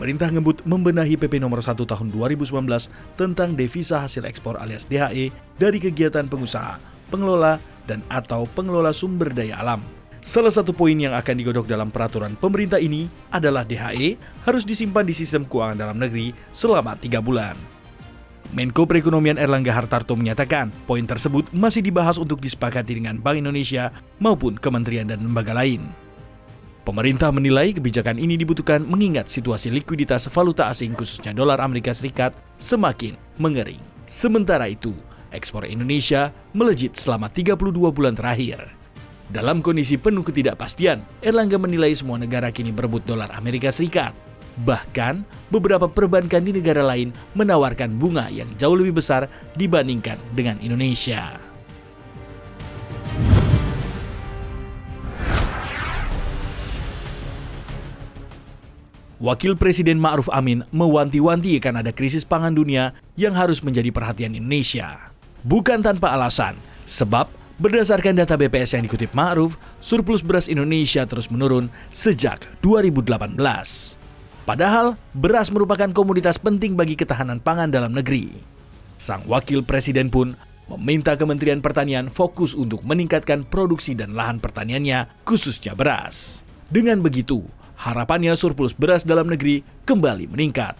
pemerintah ngebut membenahi PP nomor 1 tahun 2019 tentang devisa hasil ekspor alias DHE dari kegiatan pengusaha, pengelola, dan atau pengelola sumber daya alam. Salah satu poin yang akan digodok dalam peraturan pemerintah ini adalah DHE harus disimpan di sistem keuangan dalam negeri selama 3 bulan. Menko Perekonomian Erlangga Hartarto menyatakan poin tersebut masih dibahas untuk disepakati dengan Bank Indonesia maupun kementerian dan lembaga lain. Pemerintah menilai kebijakan ini dibutuhkan mengingat situasi likuiditas valuta asing khususnya dolar Amerika Serikat semakin mengering. Sementara itu, ekspor Indonesia melejit selama 32 bulan terakhir. Dalam kondisi penuh ketidakpastian, Erlangga menilai semua negara kini berebut dolar Amerika Serikat. Bahkan, beberapa perbankan di negara lain menawarkan bunga yang jauh lebih besar dibandingkan dengan Indonesia. Wakil Presiden Ma'ruf Amin mewanti-wanti akan ada krisis pangan dunia yang harus menjadi perhatian Indonesia. Bukan tanpa alasan, sebab berdasarkan data BPS yang dikutip Ma'ruf, surplus beras Indonesia terus menurun sejak 2018. Padahal, beras merupakan komoditas penting bagi ketahanan pangan dalam negeri. Sang Wakil Presiden pun meminta Kementerian Pertanian fokus untuk meningkatkan produksi dan lahan pertaniannya, khususnya beras. Dengan begitu, harapannya surplus beras dalam negeri kembali meningkat.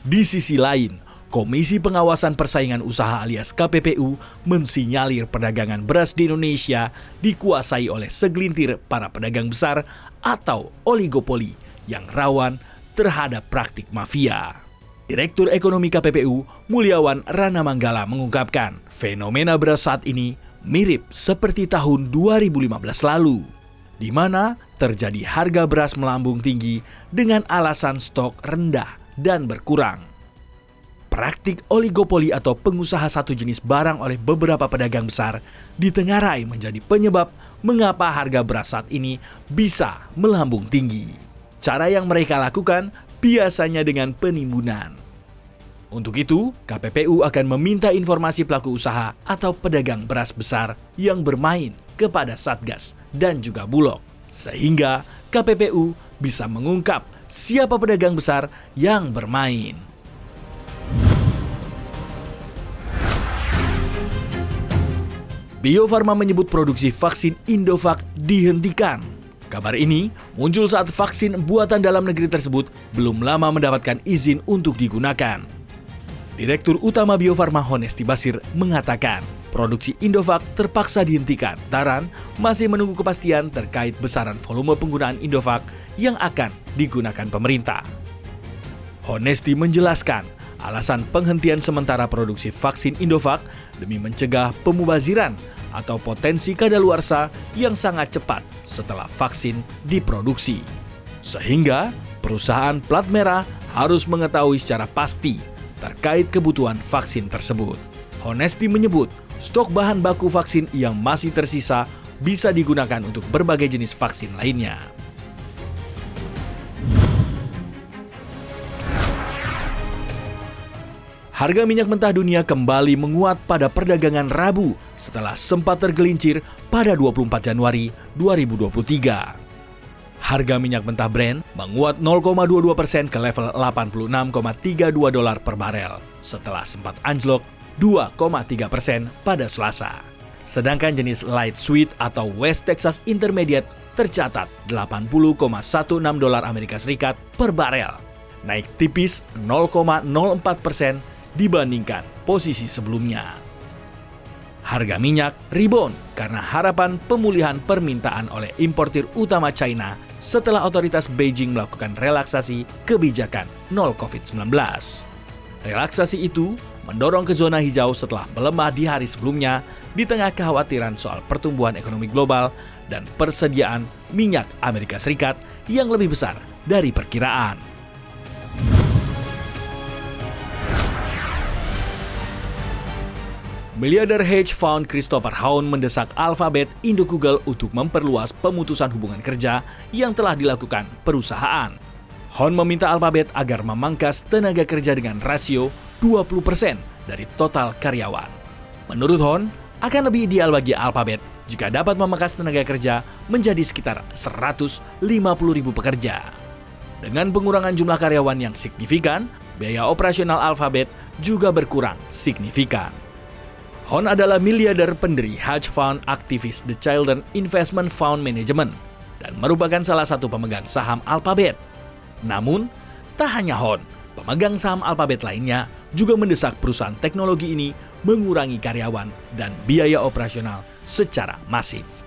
Di sisi lain, Komisi Pengawasan Persaingan Usaha alias KPPU mensinyalir perdagangan beras di Indonesia dikuasai oleh segelintir para pedagang besar atau oligopoli yang rawan terhadap praktik mafia. Direktur Ekonomi KPPU, Mulyawan Rana Manggala mengungkapkan, fenomena beras saat ini mirip seperti tahun 2015 lalu, di mana terjadi harga beras melambung tinggi dengan alasan stok rendah dan berkurang. Praktik oligopoli atau pengusaha satu jenis barang oleh beberapa pedagang besar ditengarai menjadi penyebab mengapa harga beras saat ini bisa melambung tinggi. Cara yang mereka lakukan biasanya dengan penimbunan. Untuk itu, KPPU akan meminta informasi pelaku usaha atau pedagang beras besar yang bermain kepada Satgas dan juga Bulog, sehingga KPPU bisa mengungkap siapa pedagang besar yang bermain. Bio Farma menyebut produksi vaksin Indovac dihentikan. Kabar ini muncul saat vaksin buatan dalam negeri tersebut belum lama mendapatkan izin untuk digunakan. Direktur Utama Bio Farma Honesti Basir mengatakan, produksi Indovac terpaksa dihentikan lantaran masih menunggu kepastian terkait besaran volume penggunaan Indovac yang akan digunakan pemerintah. Honesti menjelaskan, alasan penghentian sementara produksi vaksin Indovac demi mencegah pemubaziran atau potensi kadaluarsa yang sangat cepat setelah vaksin diproduksi. Sehingga perusahaan plat merah harus mengetahui secara pasti terkait kebutuhan vaksin tersebut. Honesti menyebut, stok bahan baku vaksin yang masih tersisa bisa digunakan untuk berbagai jenis vaksin lainnya. Harga minyak mentah dunia kembali menguat pada perdagangan Rabu setelah sempat tergelincir pada 24 Januari 2023. Harga minyak mentah Brent menguat 0,22% ke level 86,32 dolar per barel setelah sempat anjlok 2,3% pada Selasa. Sedangkan jenis light sweet atau West Texas Intermediate tercatat 80,16 dolar Amerika Serikat per barel, naik tipis 0,04% dibandingkan posisi sebelumnya. Harga minyak rebound karena harapan pemulihan permintaan oleh importir utama China setelah otoritas Beijing melakukan relaksasi kebijakan nol COVID-19. Relaksasi itu mendorong ke zona hijau setelah melemah di hari sebelumnya di tengah kekhawatiran soal pertumbuhan ekonomi global dan persediaan minyak Amerika Serikat yang lebih besar dari perkiraan. Miliarder hedge fund Christopher Hohn mendesak Alphabet Indo Google untuk memperluas pemutusan hubungan kerja yang telah dilakukan perusahaan. Hohn meminta Alphabet agar memangkas tenaga kerja dengan rasio 20% dari total karyawan. Menurut Hohn, akan lebih ideal bagi Alphabet jika dapat memangkas tenaga kerja menjadi sekitar 150.000 pekerja. Dengan pengurangan jumlah karyawan yang signifikan, biaya operasional Alphabet juga berkurang signifikan. Hon adalah miliarder pendiri hedge fund aktivis The Chiltern Investment Fund Management dan merupakan salah satu pemegang saham Alphabet. Namun, tak hanya Hon, pemegang saham Alphabet lainnya juga mendesak perusahaan teknologi ini mengurangi karyawan dan biaya operasional secara masif.